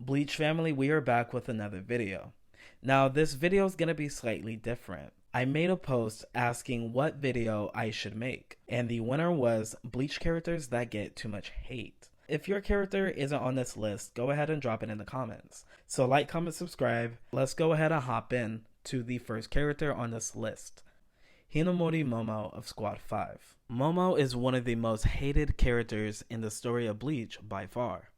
Bleach family, we are back with another video. Now, this video is going to be slightly different. I made a post asking what video I should make, and the winner was Bleach characters that get too much hate. If your character isn't on this list, go ahead and drop it in the comments. So like, comment, subscribe. Let's go ahead and hop in to the first character on this list. Hinamori Momo of Squad 5. Momo is one of the most hated characters in the story of Bleach by far.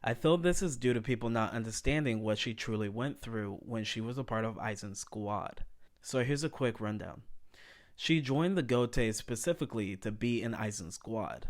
I feel this is due to people not understanding what she truly went through when she was a part of Aizen's squad. So here's a quick rundown. She joined the Gote specifically to be in Aizen's squad,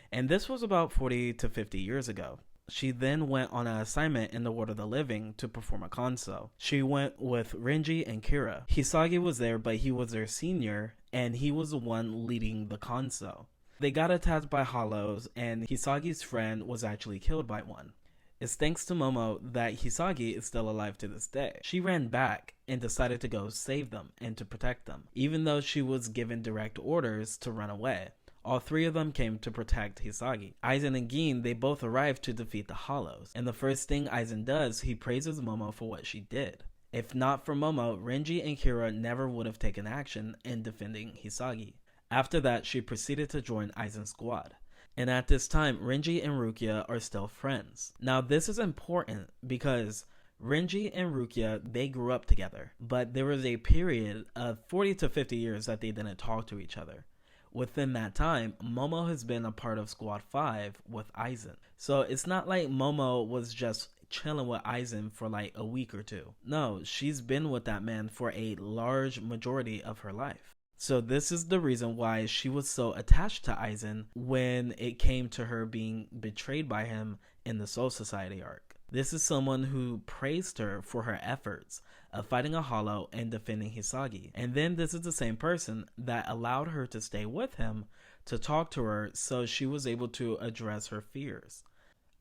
and this was about 40 to 50 years ago. She then went on an assignment in the world of the living to perform a kanso. She went with Renji and Kira. Hisagi was there, but he was their senior, and he was the one leading the kanso. They got attacked by hollows, and Hisagi's friend was actually killed by one. It's thanks to Momo that Hisagi is still alive to this day. She ran back and decided to go save them and to protect them, even though she was given direct orders to run away. All three of them came to protect Hisagi. Aizen and Gin, they both arrived to defeat the hollows, and the first thing Aizen does, he praises Momo for what she did. If not for Momo, Renji and Kira never would have taken action in defending Hisagi. After that, she proceeded to join Aizen's squad. And at this time, Renji and Rukia are still friends. Now this is important because Renji and Rukia, they grew up together. But there was a period of 40 to 50 years that they didn't talk to each other. Within that time, Momo has been a part of Squad 5 with Aizen. So it's not like Momo was just chilling with Aizen for like a week or two. No, she's been with that man for a large majority of her life. So this is the reason why she was so attached to Aizen when it came to her being betrayed by him in the Soul Society arc. This is someone who praised her for her efforts of fighting a hollow and defending Hisagi. And then this is the same person that allowed her to stay with him to talk to her so she was able to address her fears.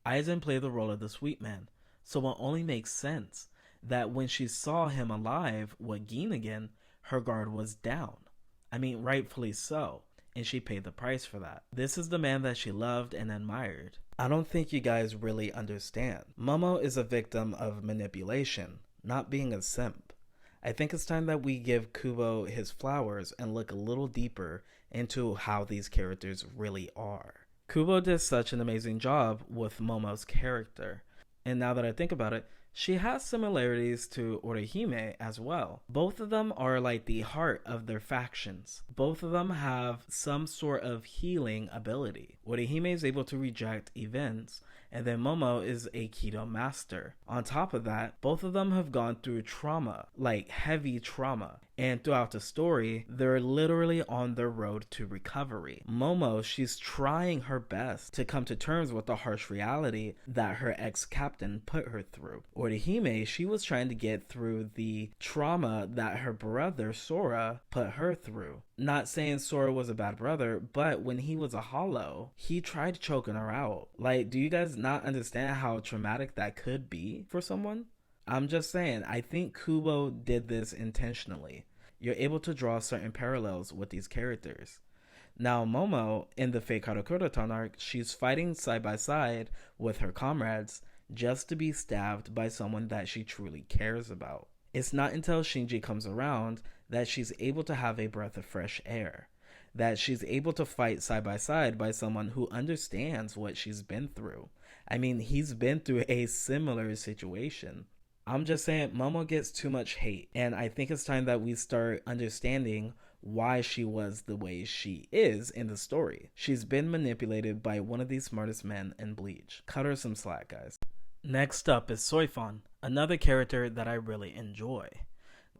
Aizen played the role of the sweet man, so it only makes sense that when she saw him alive with Gin again, her guard was down. I mean, rightfully so, and she paid the price for that. This is the man that she loved and admired. I don't think you guys really understand. Momo is a victim of manipulation, not being a simp. I think it's time that we give Kubo his flowers and look a little deeper into how these characters really are. Kubo did such an amazing job with Momo's character, and now that I think about it, she has similarities to Orheime as well. Both of them are like the heart of their factions. Both of them have some sort of healing ability. Orheime is able to reject events, and then Momo is a Kido master. On top of that, both of them have gone through trauma, like heavy trauma. And throughout the story, they're literally on their road to recovery. Momo, she's trying her best to come to terms with the harsh reality that her ex-captain put her through. Orihime, she was trying to get through the trauma that her brother Sora put her through. Not saying Sora was a bad brother, but when he was a hollow, he tried choking her out. Like, do you guys not understand how traumatic that could be for someone? I'm just saying, I think Kubo did this intentionally. You're able to draw certain parallels with these characters. Now Momo, in the Fate Karakura arc, she's fighting side by side with her comrades just to be stabbed by someone that she truly cares about. It's not until Shinji comes around that she's able to have a breath of fresh air. That she's able to fight side by someone who understands what she's been through. I mean, he's been through a similar situation. I'm just saying, Momo gets too much hate, and I think it's time that we start understanding why she was the way she is in the story. She's been manipulated by one of the smartest men in Bleach. Cut her some slack, guys. Next up is Soyon, another character that I really enjoy.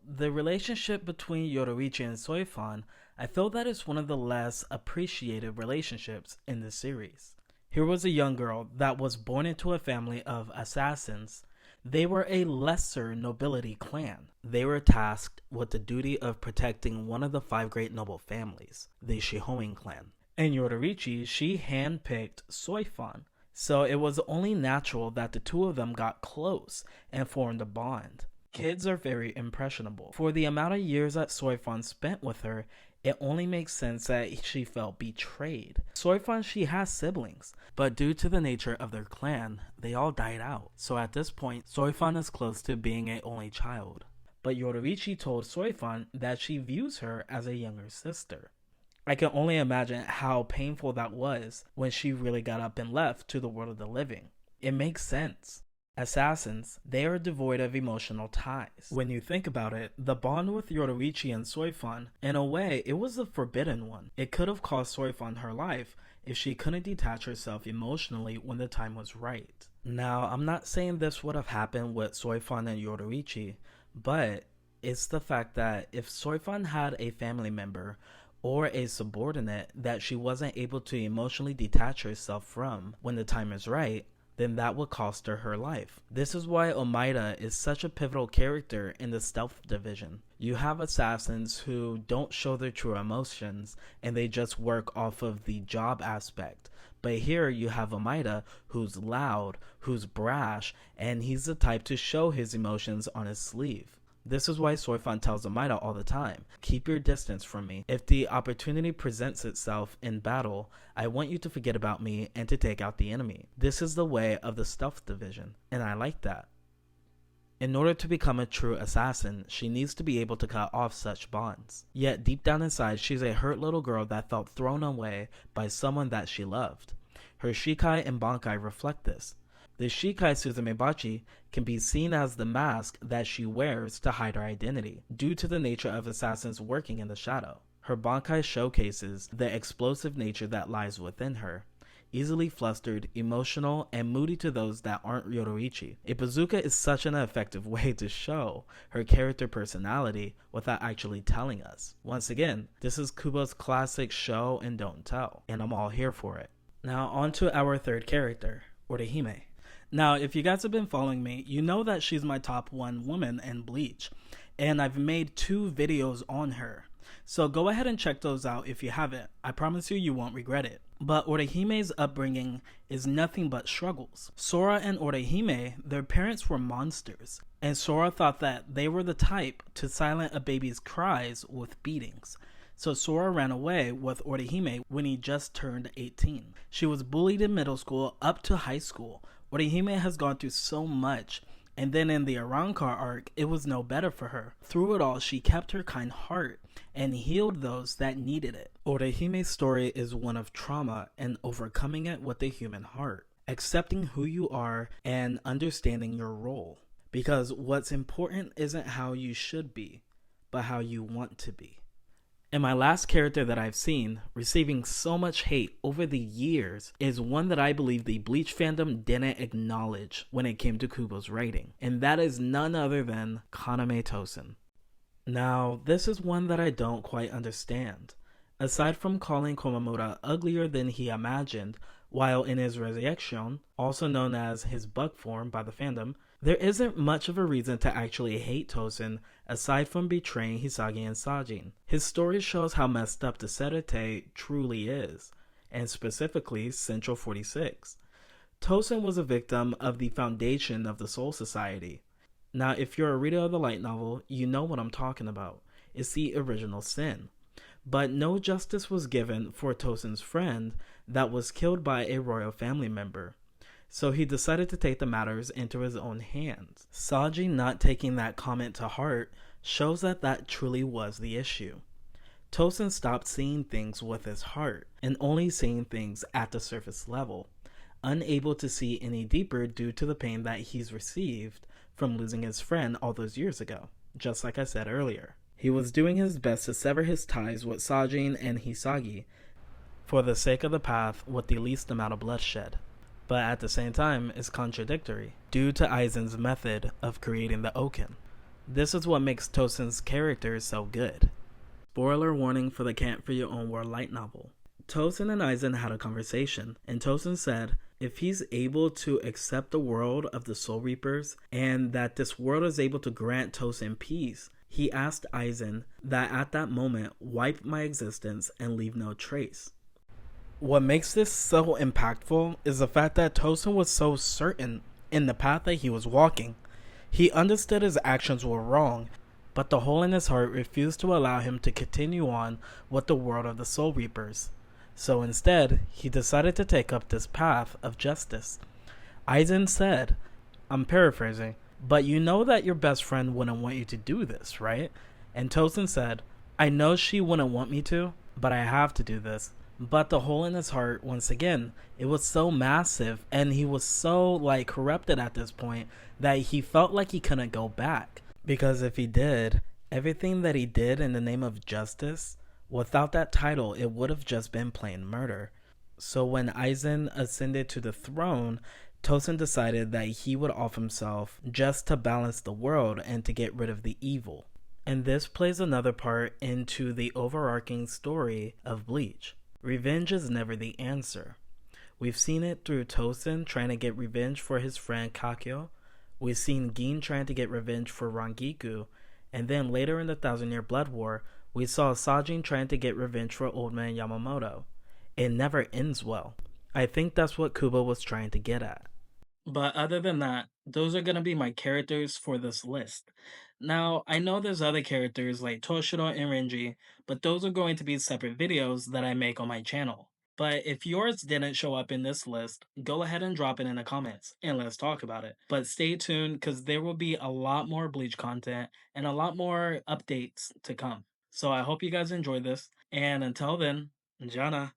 The relationship between Yoruichi and Soyon, I feel that is one of the less appreciated relationships in the series. Here was a young girl that was born into a family of assassins. They were a lesser nobility clan. They were tasked with the duty of protecting one of the 5 great noble families, the Shihoin clan. And Yoruichi, she handpicked Soyon. So it was only natural that the two of them got close and formed a bond. Kids are very impressionable. For the amount of years that Soyon spent with her, It only makes sense that she felt betrayed. Soifan, she has siblings, but due to the nature of their clan, they all died out. So at this point, Soifan is close to being an only child. But Yoruichi told Soifan that she views her as a younger sister. I can only imagine how painful that was when she really got up and left to the world of the living. It makes sense. Assassins, they are devoid of emotional ties. When you think about it, the bond with Yoruichi and Soifan, in a way, it was a forbidden one. It could have cost Soifan her life if she couldn't detach herself emotionally when the time was right. Now, I'm not saying this would have happened with Soifan and Yoruichi, but it's the fact that if Soifan had a family member or a subordinate that she wasn't able to emotionally detach herself from when the time is right, then that would cost her her life. This is why Omaida is such a pivotal character in the stealth division. You have assassins who don't show their true emotions and they just work off of the job aspect. But here you have Omaida who's loud, who's brash, and he's the type to show his emotions on his sleeve. This is why Soifan tells Omaida all the time, keep your distance from me. If the opportunity presents itself in battle, I want you to forget about me and to take out the enemy. This is the way of the stealth division, and I like that. In order to become a true assassin, she needs to be able to cut off such bonds. Yet deep down inside, she's a hurt little girl that felt thrown away by someone that she loved. Her Shikai and Bankai reflect this. The Shikai Suzumebachi can be seen as the mask that she wears to hide her identity, due to the nature of assassins working in the shadow. Her Bankai showcases the explosive nature that lies within her, easily flustered, emotional, and moody to those that aren't Yoruichi. A bazooka is such an effective way to show her character personality without actually telling us. Once again, this is Kubo's classic show and don't tell, and I'm all here for it. Now on to our third character, Orheime. Now, if you guys have been following me, you know that she's my top 1 woman in Bleach, and I've made 2 videos on her. So go ahead and check those out if you haven't. I promise you won't regret it. But Orihimei's upbringing is nothing but struggles. Sora and Orihime, their parents were monsters, and Sora thought that they were the type to silence a baby's cries with beatings. So Sora ran away with Orihime when he just turned 18. She was bullied in middle school up to high school. Orihime has gone through so much, and then in the Arrancar arc, it was no better for her. Through it all, she kept her kind heart and healed those that needed it. Orihime's story is one of trauma and overcoming it with a human heart, accepting who you are and understanding your role. Because what's important isn't how you should be, but how you want to be. And my last character that I've seen receiving so much hate over the years is one that I believe the Bleach fandom didn't acknowledge when it came to Kubo's writing, and that is none other than Kaname Tosen. Now, this is one that I don't quite understand. Aside from calling Komamura uglier than he imagined while in his resurrection, also known as his bug form by the fandom, there isn't much of a reason to actually hate Tosen aside from betraying Hisagi and Sajin. His story shows how messed up the Serete truly is, and specifically Central 46. Tosen was a victim of the foundation of the Soul Society. Now, if you're a reader of the light novel, you know what I'm talking about. It's the original sin. But no justice was given for Tosen's friend that was killed by a royal family member. So he decided to take the matters into his own hands. Sajin not taking that comment to heart shows that that truly was the issue. Tosen stopped seeing things with his heart and only seeing things at the surface level, unable to see any deeper due to the pain that he's received from losing his friend all those years ago, just like I said earlier. He was doing his best to sever his ties with Sajin and Hisagi for the sake of the path with the least amount of bloodshed. But at the same time, it's contradictory, due to Aizen's method of creating the Oken. This is what makes Tosen's character so good. Spoiler warning for the Can't For Your Own World light novel. Tosen and Aizen had a conversation, and Tosen said if he's able to accept the world of the Soul Reapers, and that this world is able to grant Tosen peace, he asked Aizen that at that moment wipe my existence and leave no trace. What makes this so impactful is the fact that Tosen was so certain in the path that he was walking. He understood his actions were wrong, but the hole in his heart refused to allow him to continue on with the world of the Soul Reapers. So instead, he decided to take up this path of justice. Aizen said, I'm paraphrasing, but you know that your best friend wouldn't want you to do this, right? And Tosin said, I know she wouldn't want me to, but I have to do this. But the hole in his heart, once again, it was so massive and he was so corrupted at this point that he felt like he couldn't go back. Because if he did, everything that he did in the name of justice, without that title, it would have just been plain murder. So when Aizen ascended to the throne, Tosin decided that he would off himself just to balance the world and to get rid of the evil. And this plays another part into the overarching story of Bleach. Revenge is never the answer. We've seen it through Tosin trying to get revenge for his friend Kakyo. We've seen Gin trying to get revenge for Rangiku. And then later in the Thousand Year Blood War, we saw Sajin trying to get revenge for Old Man Yamamoto. It never ends well. I think that's what Kubo was trying to get at. But other than that, those are going to be my characters for this list. Now, I know there's other characters like Toshiro and Renji, but those are going to be separate videos that I make on my channel. But if yours didn't show up in this list, go ahead and drop it in the comments and let's talk about it. But stay tuned because there will be a lot more Bleach content and a lot more updates to come. So I hope you guys enjoyed this. And until then, Jana.